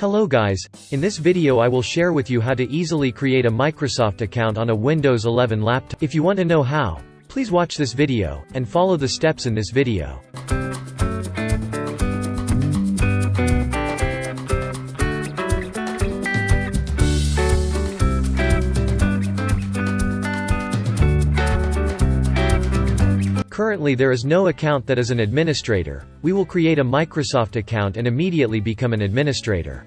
Hello guys, in this video I will share with you how to easily create a Microsoft account on a Windows 11 laptop. If you want to know how, please watch this video, and follow the steps in this video. Currently there is no account that is an administrator. We will create a Microsoft account and immediately become an administrator.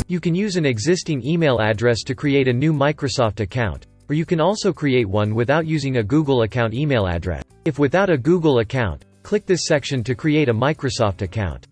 You can use an existing email address to create a new Microsoft account, or you can also create one without using a Google account email address. If without a Google account, click this section to create a Microsoft account.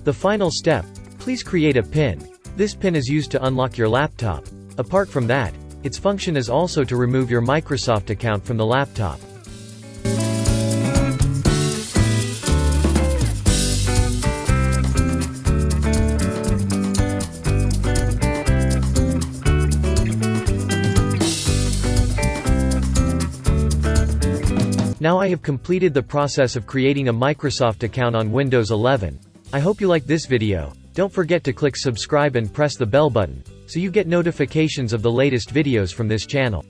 The final step. Please create a PIN. This PIN is used to unlock your laptop. Apart from that, its function is also to remove your Microsoft account from the laptop. Now I have completed the process of creating a Microsoft account on Windows 11. I hope you like this video. Don't forget to click subscribe and press the bell button, so you get notifications of the latest videos from this channel.